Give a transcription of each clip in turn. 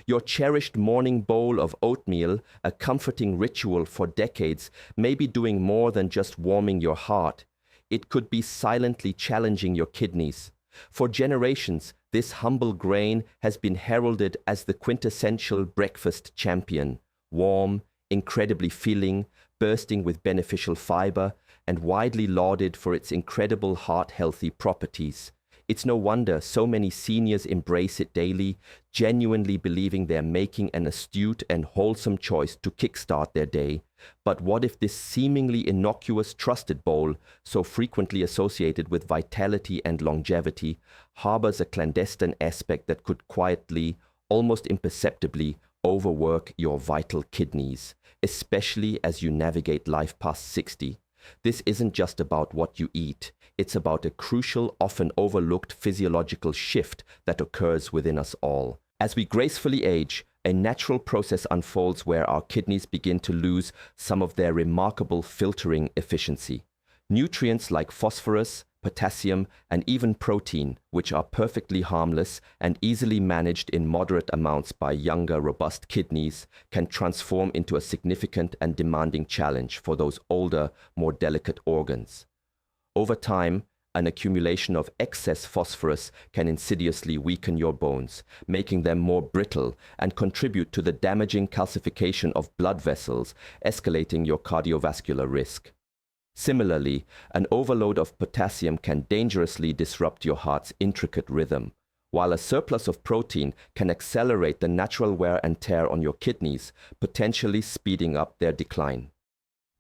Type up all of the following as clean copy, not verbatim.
Your cherished morning bowl of oatmeal, a comforting ritual for decades, may be doing more than just warming your heart. It could be silently challenging your kidneys. For generations, this humble grain has been heralded as the quintessential breakfast champion. Warm, incredibly filling, bursting with beneficial fiber, and widely lauded for its incredible heart-healthy properties. It's no wonder so many seniors embrace it daily, genuinely believing they're making an astute and wholesome choice to kickstart their day. But what if this seemingly innocuous trusted bowl, so frequently associated with vitality and longevity, harbors a clandestine aspect that could quietly, almost imperceptibly, overwork your vital kidneys, especially as you navigate life past 60? This isn't just about what you eat. It's about a crucial, often overlooked physiological shift that occurs within us all. As we gracefully age, a natural process unfolds where our kidneys begin to lose some of their remarkable filtering efficiency. Nutrients like phosphorus, potassium, and even protein, which are perfectly harmless and easily managed in moderate amounts by younger, robust kidneys, can transform into a significant and demanding challenge for those older, more delicate organs. Over time, an accumulation of excess phosphorus can insidiously weaken your bones, making them more brittle and contribute to the damaging calcification of blood vessels, escalating your cardiovascular risk. Similarly, an overload of potassium can dangerously disrupt your heart's intricate rhythm, while a surplus of protein can accelerate the natural wear and tear on your kidneys, potentially speeding up their decline.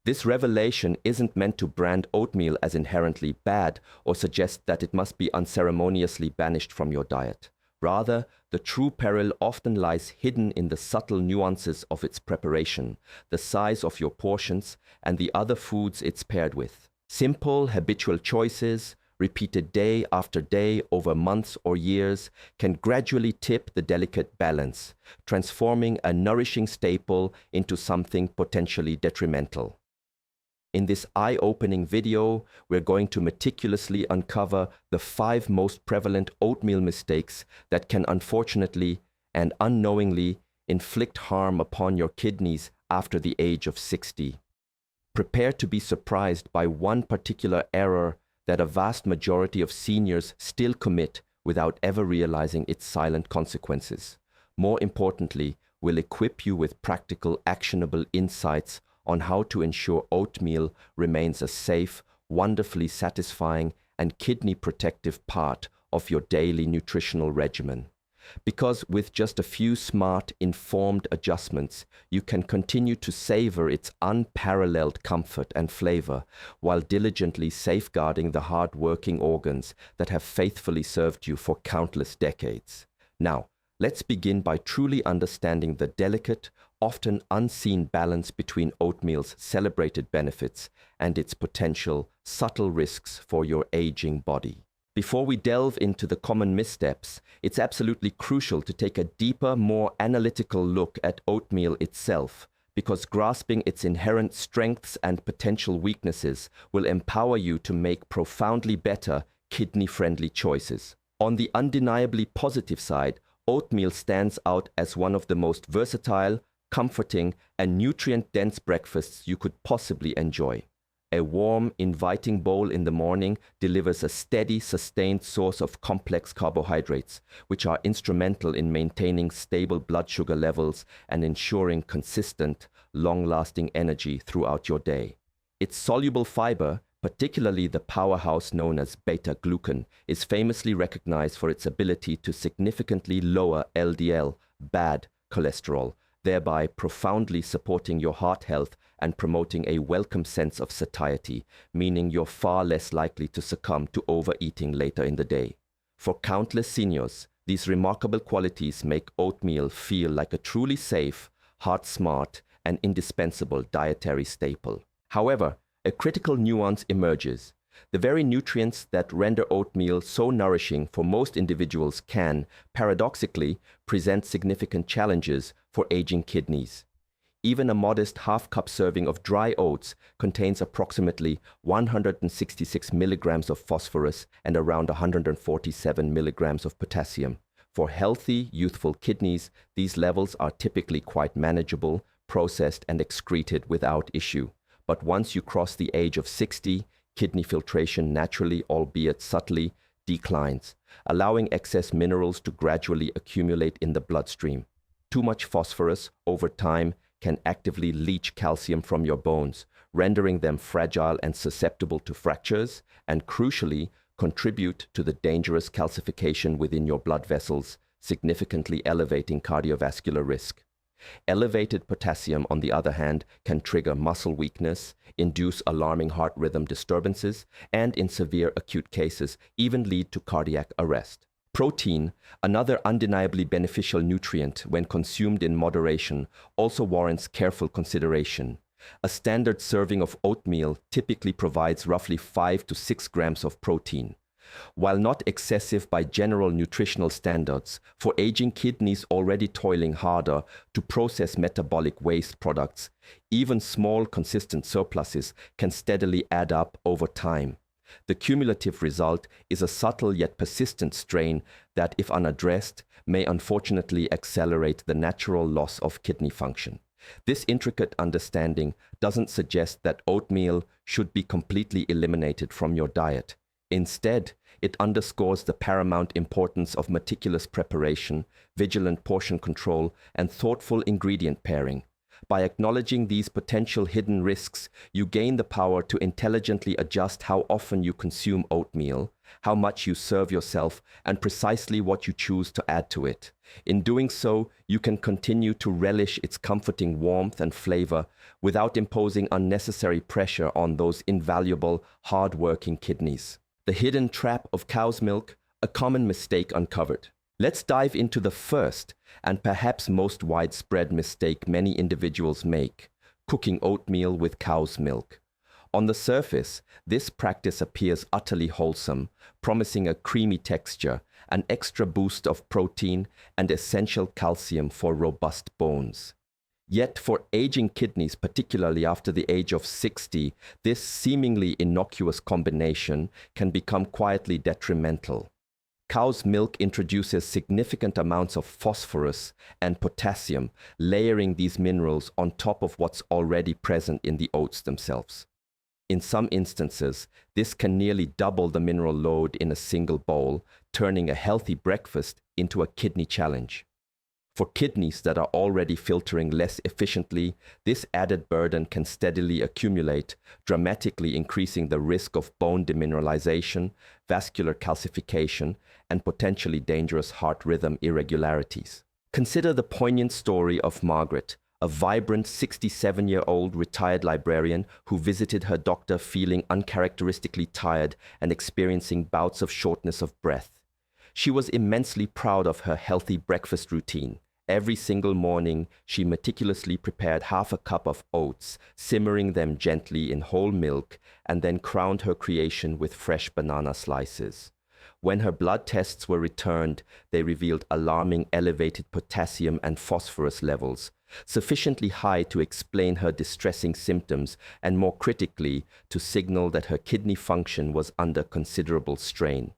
This revelation isn't meant to brand oatmeal as inherently bad or suggest that it must be unceremoniously banished from your diet. Rather, the true peril often lies hidden in the subtle nuances of its preparation, the size of your portions, and the other foods it's paired with. Simple, habitual choices, repeated day after day over months or years, can gradually tip the delicate balance, transforming a nourishing staple into something potentially detrimental. In this eye-opening video, we're going to meticulously uncover the 5 most prevalent oatmeal mistakes that can unfortunately and unknowingly inflict harm upon your kidneys after the age of 60. Prepare to be surprised by one particular error that a vast majority of seniors still commit without ever realizing its silent consequences. More importantly, we'll equip you with practical, actionable insights on how to ensure oatmeal remains a safe, wonderfully satisfying, and kidney-protective part of your daily nutritional regimen. Because with just a few smart, informed adjustments, you can continue to savor its unparalleled comfort and flavor while diligently safeguarding the hard-working organs that have faithfully served you for countless decades. Now, let's begin by truly understanding the delicate, often unseen balance between oatmeal's celebrated benefits and its potential subtle risks for your aging body. Before we delve into the common missteps, it's absolutely crucial to take a deeper, more analytical look at oatmeal itself, because grasping its inherent strengths and potential weaknesses will empower you to make profoundly better, kidney-friendly choices. On the undeniably positive side, oatmeal stands out as one of the most versatile, comforting, and nutrient-dense breakfasts you could possibly enjoy. A warm, inviting bowl in the morning delivers a steady, sustained source of complex carbohydrates, which are instrumental in maintaining stable blood sugar levels and ensuring consistent, long-lasting energy throughout your day. Its soluble fiber, particularly the powerhouse known as beta-glucan, is famously recognized for its ability to significantly lower LDL, bad cholesterol, thereby profoundly supporting your heart health and promoting a welcome sense of satiety, meaning you're far less likely to succumb to overeating later in the day. For countless seniors, these remarkable qualities make oatmeal feel like a truly safe, heart-smart, and indispensable dietary staple. However, a critical nuance emerges. The very nutrients that render oatmeal so nourishing for most individuals can, paradoxically, present significant challenges for aging kidneys. Even a modest half-cup serving of dry oats contains approximately 166 milligrams of phosphorus and around 147 milligrams of potassium, For healthy, youthful kidneys, these levels are typically quite manageable, processed and excreted without issue. But once you cross the age of 60, kidney filtration naturally, albeit subtly, declines, allowing excess minerals to gradually accumulate in the bloodstream. Too much phosphorus, over time, can actively leach calcium from your bones, rendering them fragile and susceptible to fractures, and crucially, contribute to the dangerous calcification within your blood vessels, significantly elevating cardiovascular risk. Elevated potassium, on the other hand, can trigger muscle weakness, induce alarming heart rhythm disturbances, and in severe acute cases, even lead to cardiac arrest. Protein, another undeniably beneficial nutrient when consumed in moderation, also warrants careful consideration. A standard serving of oatmeal typically provides roughly 5 to 6 grams of protein. While not excessive by general nutritional standards, for aging kidneys already toiling harder to process metabolic waste products, even small consistent surpluses can steadily add up over time. The cumulative result is a subtle yet persistent strain that, if unaddressed, may unfortunately accelerate the natural loss of kidney function. This intricate understanding doesn't suggest that oatmeal should be completely eliminated from your diet. Instead, it underscores the paramount importance of meticulous preparation, vigilant portion control, and thoughtful ingredient pairing. By acknowledging these potential hidden risks, you gain the power to intelligently adjust how often you consume oatmeal, how much you serve yourself, and precisely what you choose to add to it. In doing so, you can continue to relish its comforting warmth and flavor without imposing unnecessary pressure on those invaluable, hard-working kidneys. The hidden trap of cow's milk, a common mistake uncovered. Let's dive into the first and perhaps most widespread mistake many individuals make: cooking oatmeal with cow's milk. On the surface, this practice appears utterly wholesome, promising a creamy texture, an extra boost of protein, and essential calcium for robust bones. Yet for aging kidneys, particularly after the age of 60, this seemingly innocuous combination can become quietly detrimental. Cow's milk introduces significant amounts of phosphorus and potassium, layering these minerals on top of what's already present in the oats themselves. In some instances, this can nearly double the mineral load in a single bowl, turning a healthy breakfast into a kidney challenge. For kidneys that are already filtering less efficiently, this added burden can steadily accumulate, dramatically increasing the risk of bone demineralization, vascular calcification, and potentially dangerous heart rhythm irregularities. Consider the poignant story of Margaret, a vibrant 67-year-old retired librarian who visited her doctor feeling uncharacteristically tired and experiencing bouts of shortness of breath. She was immensely proud of her healthy breakfast routine. Every single morning, she meticulously prepared half a cup of oats, simmering them gently in whole milk, and then crowned her creation with fresh banana slices. When her blood tests were returned, they revealed alarming elevated potassium and phosphorus levels, sufficiently high to explain her distressing symptoms and, more critically, to signal that her kidney function was under considerable strain.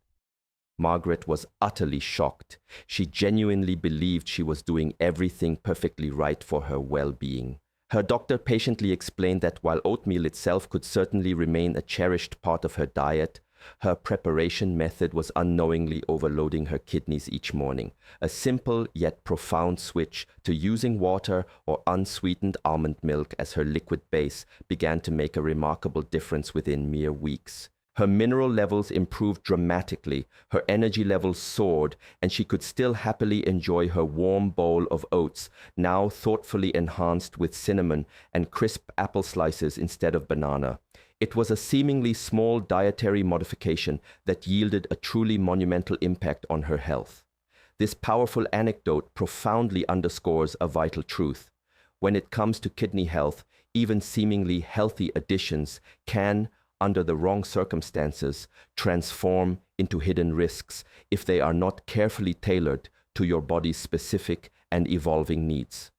Margaret was utterly shocked. She genuinely believed she was doing everything perfectly right for her well-being. Her doctor patiently explained that while oatmeal itself could certainly remain a cherished part of her diet, her preparation method was unknowingly overloading her kidneys each morning. A simple yet profound switch to using water or unsweetened almond milk as her liquid base began to make a remarkable difference within mere weeks. Her mineral levels improved dramatically, her energy levels soared, and she could still happily enjoy her warm bowl of oats, now thoughtfully enhanced with cinnamon and crisp apple slices instead of banana. It was a seemingly small dietary modification that yielded a truly monumental impact on her health. This powerful anecdote profoundly underscores a vital truth. When it comes to kidney health, even seemingly healthy additions can, under the wrong circumstances, transform into hidden risks if they are not carefully tailored to your body's specific and evolving needs.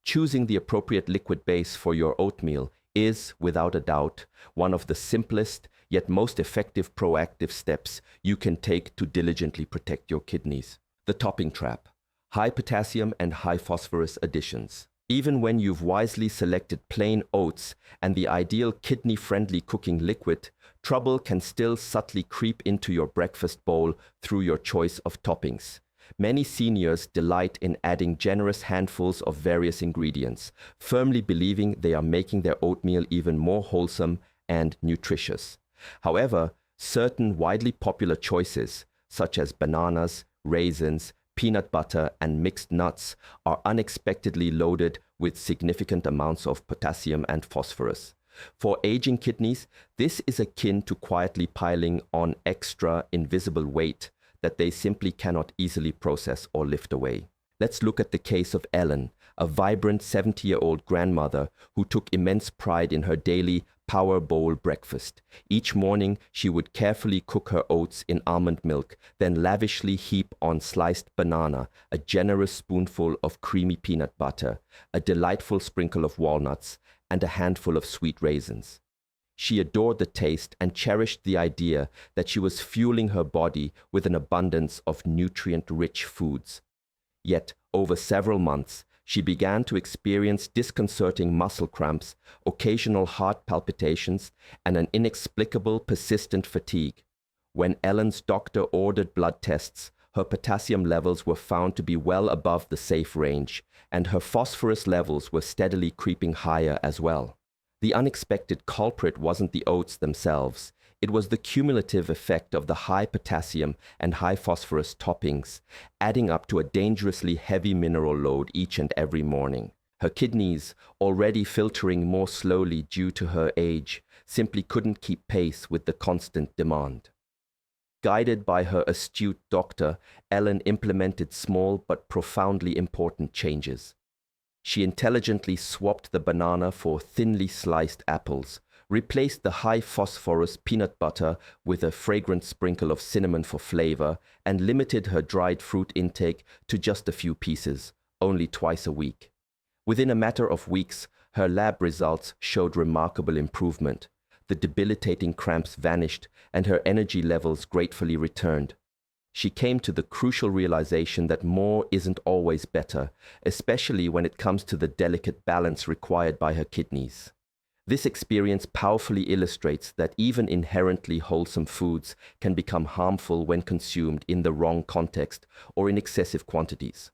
Choosing the appropriate liquid base for your oatmeal is, without a doubt, one of the simplest yet most effective proactive steps you can take to diligently protect your kidneys. The topping trap: high potassium and high phosphorus additions. Even when you've wisely selected plain oats and the ideal kidney-friendly cooking liquid, trouble can still subtly creep into your breakfast bowl through your choice of toppings. Many seniors delight in adding generous handfuls of various ingredients, firmly believing they are making their oatmeal even more wholesome and nutritious. However, certain widely popular choices, such as bananas, raisins, peanut butter, and mixed nuts, are unexpectedly loaded with significant amounts of potassium and phosphorus. For aging kidneys, this is akin to quietly piling on extra invisible weight that they simply cannot easily process or lift away. Let's look at the case of Ellen, a vibrant 70-year-old grandmother who took immense pride in her daily power bowl breakfast. Each morning, she would carefully cook her oats in almond milk, then lavishly heap on sliced banana, a generous spoonful of creamy peanut butter, a delightful sprinkle of walnuts, and a handful of sweet raisins. She adored the taste and cherished the idea that she was fueling her body with an abundance of nutrient-rich foods. Yet, over several months, she began to experience disconcerting muscle cramps, occasional heart palpitations, and an inexplicable persistent fatigue. When Ellen's doctor ordered blood tests, her potassium levels were found to be well above the safe range, and her phosphorus levels were steadily creeping higher as well. The unexpected culprit wasn't the oats themselves. It was the cumulative effect of the high potassium and high phosphorus toppings, adding up to a dangerously heavy mineral load each and every morning. Her kidneys, already filtering more slowly due to her age, simply couldn't keep pace with the constant demand. Guided by her astute doctor, Ellen implemented small but profoundly important changes. She intelligently swapped the banana for thinly sliced apples, replaced the high phosphorus peanut butter with a fragrant sprinkle of cinnamon for flavor, and limited her dried fruit intake to just a few pieces, only twice a week. Within a matter of weeks, her lab results showed remarkable improvement. The debilitating cramps vanished, and her energy levels gratefully returned. She came to the crucial realization that more isn't always better, especially when it comes to the delicate balance required by her kidneys. This experience powerfully illustrates that even inherently wholesome foods can become harmful when consumed in the wrong context or in excessive quantities.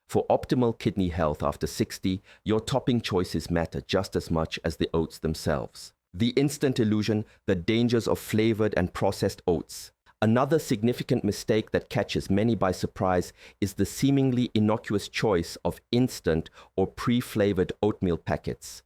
For optimal kidney health after 60, your topping choices matter just as much as the oats themselves. The instant illusion, the dangers of flavored and processed oats. Another significant mistake that catches many by surprise is the seemingly innocuous choice of instant or pre-flavored oatmeal packets.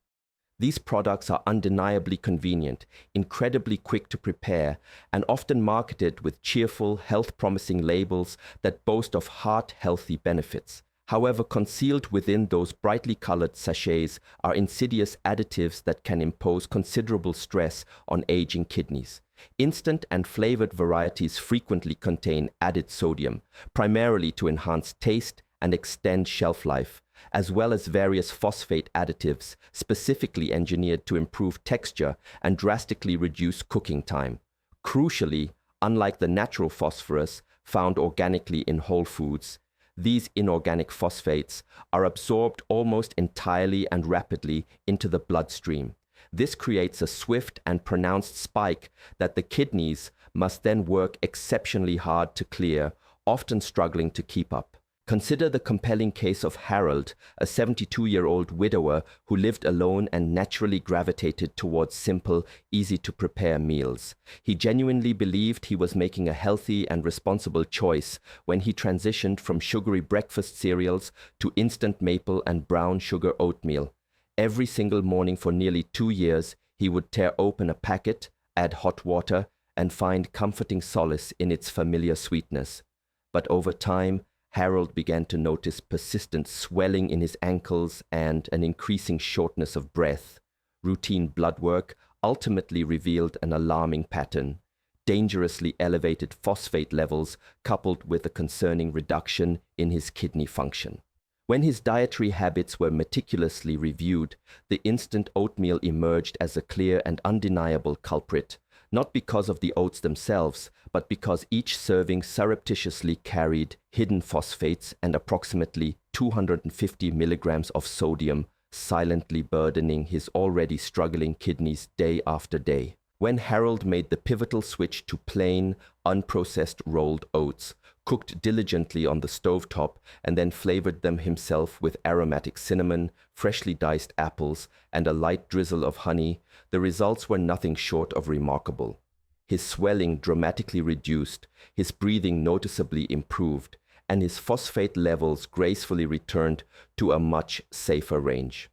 These products are undeniably convenient, incredibly quick to prepare, and often marketed with cheerful, health-promising labels that boast of heart-healthy benefits. However, concealed within those brightly colored sachets are insidious additives that can impose considerable stress on aging kidneys. Instant and flavored varieties frequently contain added sodium, primarily to enhance taste and extend shelf life, as well as various phosphate additives specifically engineered to improve texture and drastically reduce cooking time. Crucially, unlike the natural phosphorus found organically in whole foods, these inorganic phosphates are absorbed almost entirely and rapidly into the bloodstream. This creates a swift and pronounced spike that the kidneys must then work exceptionally hard to clear, often struggling to keep up. Consider the compelling case of Harold, a 72-year-old widower who lived alone and naturally gravitated towards simple, easy-to-prepare meals. He genuinely believed he was making a healthy and responsible choice when he transitioned from sugary breakfast cereals to instant maple and brown sugar oatmeal. Every single morning for nearly 2 years, he would tear open a packet, add hot water, and find comforting solace in its familiar sweetness. But over time, Harold began to notice persistent swelling in his ankles and an increasing shortness of breath. Routine blood work ultimately revealed an alarming pattern: dangerously elevated phosphate levels coupled with a concerning reduction in his kidney function. When his dietary habits were meticulously reviewed, the instant oatmeal emerged as a clear and undeniable culprit. not because of the oats themselves, but because each serving surreptitiously carried hidden phosphates and approximately 250 milligrams of sodium, silently burdening his already struggling kidneys day after day. When Harold made the pivotal switch to plain, unprocessed rolled oats, cooked diligently on the stovetop, and then flavored them himself with aromatic cinnamon, freshly diced apples, and a light drizzle of honey, the results were nothing short of remarkable. His swelling dramatically reduced, his breathing noticeably improved, and his phosphate levels gracefully returned to a much safer range.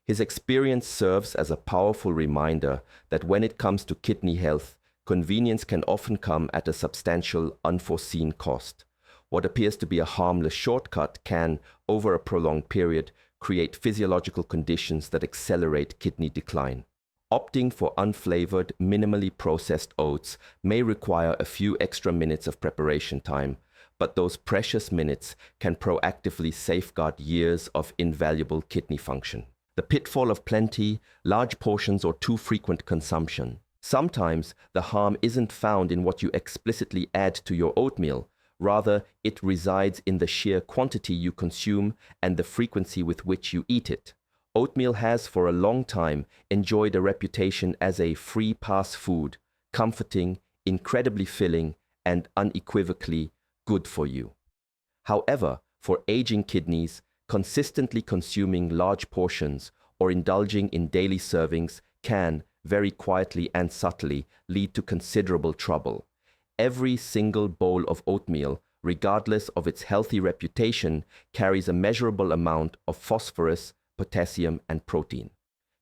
His experience serves as a powerful reminder that when it comes to kidney health, convenience can often come at a substantial, unforeseen cost. What appears to be a harmless shortcut can, over a prolonged period, create physiological conditions that accelerate kidney decline. Opting for unflavored, minimally processed oats may require a few extra minutes of preparation time, but those precious minutes can proactively safeguard years of invaluable kidney function. The pitfall of plenty, large portions, or too frequent consumption. Sometimes the harm isn't found in what you explicitly add to your oatmeal. Rather, it resides in the sheer quantity you consume and the frequency with which you eat it. Oatmeal has for a long time enjoyed a reputation as a free pass food, comforting, incredibly filling, and unequivocally good for you. However, for aging kidneys, consistently consuming large portions or indulging in daily servings can, very quietly and subtly, lead to considerable trouble. Every single bowl of oatmeal, regardless of its healthy reputation, carries a measurable amount of phosphorus, potassium, and protein.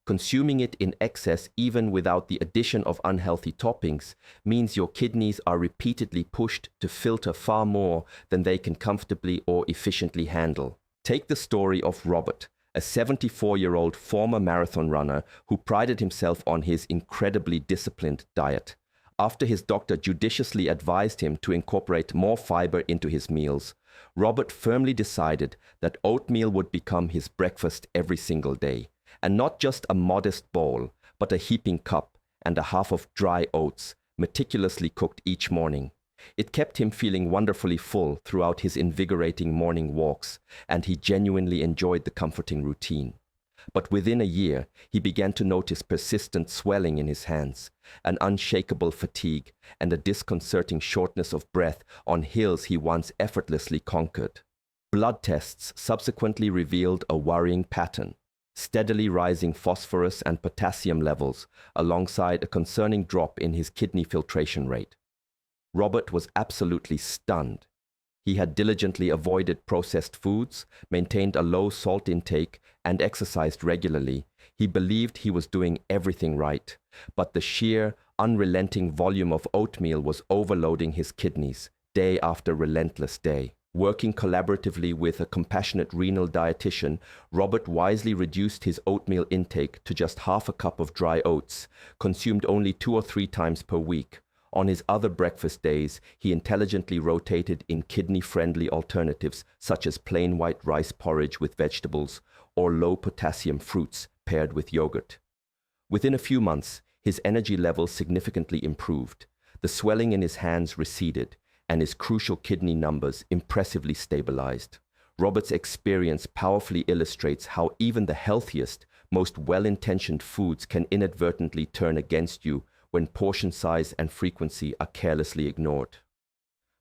Consuming it in excess, even without the addition of unhealthy toppings, means your kidneys are repeatedly pushed to filter far more than they can comfortably or efficiently handle. Take the story of Robert, a 74-year-old former marathon runner who prided himself on his incredibly disciplined diet. After his doctor judiciously advised him to incorporate more fiber into his meals, Robert firmly decided that oatmeal would become his breakfast every single day, and not just a modest bowl, but a heaping cup and a half of dry oats, meticulously cooked each morning. It kept him feeling wonderfully full throughout his invigorating morning walks, and he genuinely enjoyed the comforting routine. But within a year, he began to notice persistent swelling in his hands, an unshakable fatigue, and a disconcerting shortness of breath on hills he once effortlessly conquered. Blood tests subsequently revealed a worrying pattern: steadily rising phosphorus and potassium levels, alongside a concerning drop in his kidney filtration rate. Robert was absolutely stunned. He had diligently avoided processed foods, maintained a low salt intake, and exercised regularly. He believed he was doing everything right, but the sheer, unrelenting volume of oatmeal was overloading his kidneys, day after relentless day. Working collaboratively with a compassionate renal dietitian, Robert wisely reduced his oatmeal intake to just half a cup of dry oats, consumed only 2 or 3 times per week. On his other breakfast days, he intelligently rotated in kidney-friendly alternatives such as plain white rice porridge with vegetables or low-potassium fruits paired with yogurt. Within a few months, his energy levels significantly improved. The swelling in his hands receded, and his crucial kidney numbers impressively stabilized. Robert's experience powerfully illustrates how even the healthiest, most well-intentioned foods can inadvertently turn against you when portion size and frequency are carelessly ignored.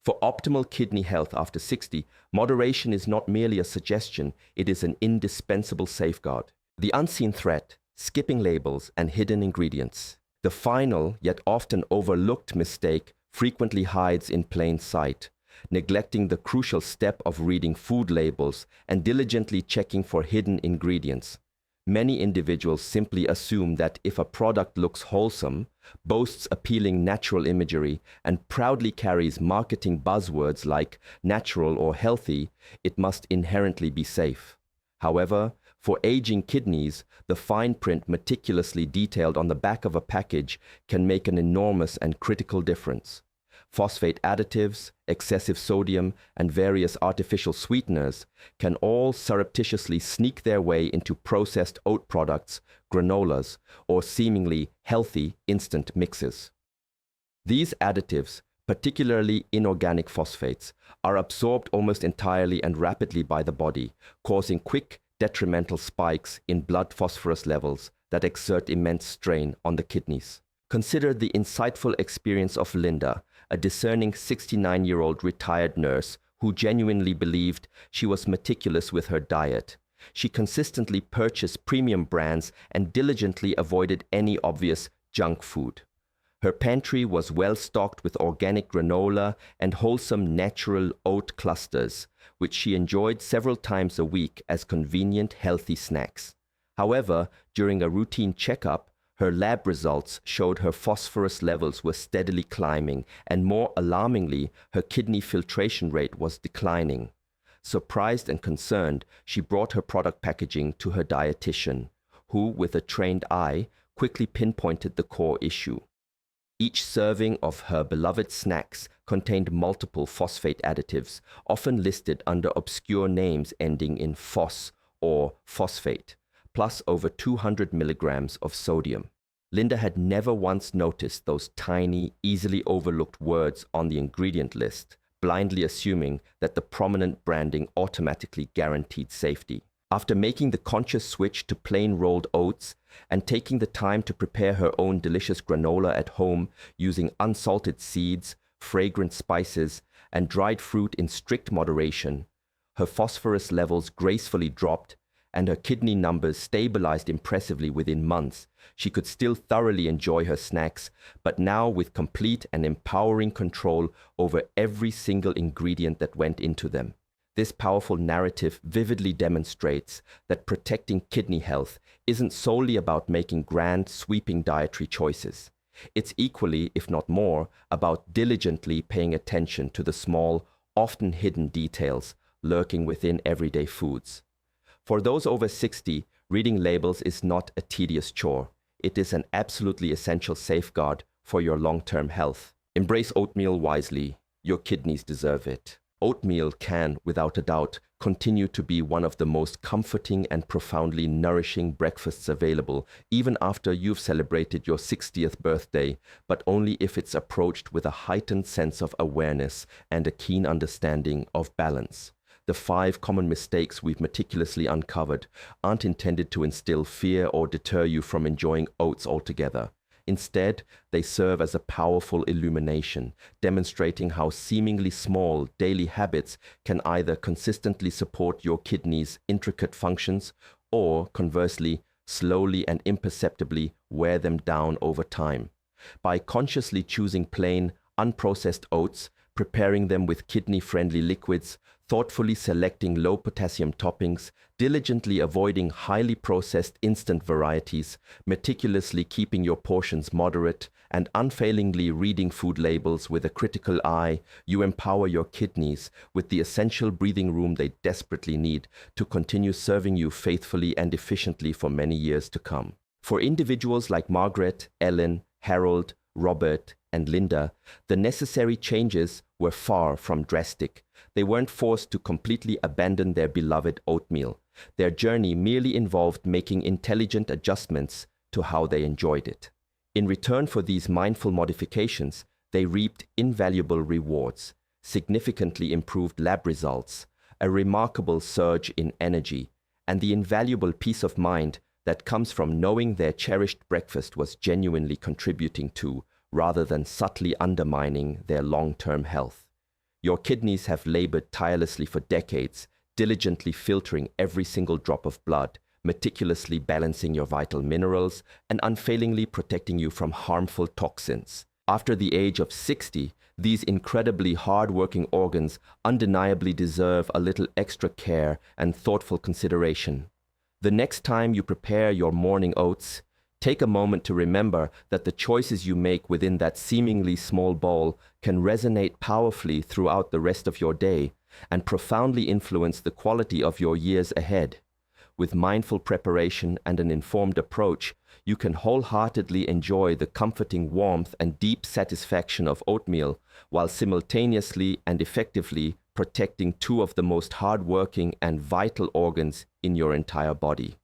For optimal kidney health after 60, moderation is not merely a suggestion, it is an indispensable safeguard. The unseen threat: skipping labels and hidden ingredients. The final, yet often overlooked mistake frequently hides in plain sight, neglecting the crucial step of reading food labels and diligently checking for hidden ingredients. Many individuals simply assume that if a product looks wholesome, boasts appealing natural imagery, and proudly carries marketing buzzwords like natural or healthy, it must inherently be safe. However, for aging kidneys, the fine print meticulously detailed on the back of a package can make an enormous and critical difference. Phosphate additives, excessive sodium, and various artificial sweeteners can all surreptitiously sneak their way into processed oat products, granolas, or seemingly healthy instant mixes. These additives, particularly inorganic phosphates, are absorbed almost entirely and rapidly by the body, causing quick, detrimental spikes in blood phosphorus levels that exert immense strain on the kidneys. Consider the insightful experience of Linda, a discerning 69-year-old retired nurse who genuinely believed she was meticulous with her diet. She consistently purchased premium brands and diligently avoided any obvious junk food. Her pantry was well stocked with organic granola and wholesome natural oat clusters, which she enjoyed several times a week as convenient, healthy snacks. However, during a routine checkup, her lab results showed her phosphorus levels were steadily climbing, and more alarmingly, her kidney filtration rate was declining. Surprised and concerned, she brought her product packaging to her dietitian, who, with a trained eye, quickly pinpointed the core issue. Each serving of her beloved snacks contained multiple phosphate additives, often listed under obscure names ending in phos or phosphate, plus over 200 milligrams of sodium. Linda had never once noticed those tiny, easily overlooked words on the ingredient list, blindly assuming that the prominent branding automatically guaranteed safety. After making the conscious switch to plain rolled oats and taking the time to prepare her own delicious granola at home using unsalted seeds, fragrant spices, and dried fruit in strict moderation, her phosphorus levels gracefully dropped and her kidney numbers stabilized impressively within months. She could still thoroughly enjoy her snacks, but now with complete and empowering control over every single ingredient that went into them. This powerful narrative vividly demonstrates that protecting kidney health isn't solely about making grand, sweeping dietary choices. It's equally, if not more, about diligently paying attention to the small, often hidden details lurking within everyday foods. For those over 60, reading labels is not a tedious chore. It is an absolutely essential safeguard for your long-term health. Embrace oatmeal wisely. Your kidneys deserve it. Oatmeal can, without a doubt, continue to be one of the most comforting and profoundly nourishing breakfasts available, even after you've celebrated your 60th birthday, but only if it's approached with a heightened sense of awareness and a keen understanding of balance. The 5 common mistakes we've meticulously uncovered aren't intended to instill fear or deter you from enjoying oats altogether. Instead, they serve as a powerful illumination, demonstrating how seemingly small daily habits can either consistently support your kidneys' intricate functions or, conversely, slowly and imperceptibly wear them down over time. By consciously choosing plain, unprocessed oats, preparing them with kidney-friendly liquids, thoughtfully selecting low-potassium toppings, diligently avoiding highly processed instant varieties, meticulously keeping your portions moderate, and unfailingly reading food labels with a critical eye, you empower your kidneys with the essential breathing room they desperately need to continue serving you faithfully and efficiently for many years to come. For individuals like Margaret, Ellen, Harold, Robert, and Linda, the necessary changes were far from drastic. They weren't forced to completely abandon their beloved oatmeal. Their journey merely involved making intelligent adjustments to how they enjoyed it. In return for these mindful modifications, they reaped invaluable rewards, significantly improved lab results, a remarkable surge in energy, and the invaluable peace of mind that comes from knowing their cherished breakfast was genuinely contributing to, rather than subtly undermining, their long-term health. Your kidneys have labored tirelessly for decades, diligently filtering every single drop of blood, meticulously balancing your vital minerals, and unfailingly protecting you from harmful toxins. After the age of 60, these incredibly hard-working organs undeniably deserve a little extra care and thoughtful consideration. The next time you prepare your morning oats, take a moment to remember that the choices you make within that seemingly small bowl can resonate powerfully throughout the rest of your day and profoundly influence the quality of your years ahead. With mindful preparation and an informed approach, you can wholeheartedly enjoy the comforting warmth and deep satisfaction of oatmeal while simultaneously and effectively protecting 2 of the most hardworking and vital organs in your entire body.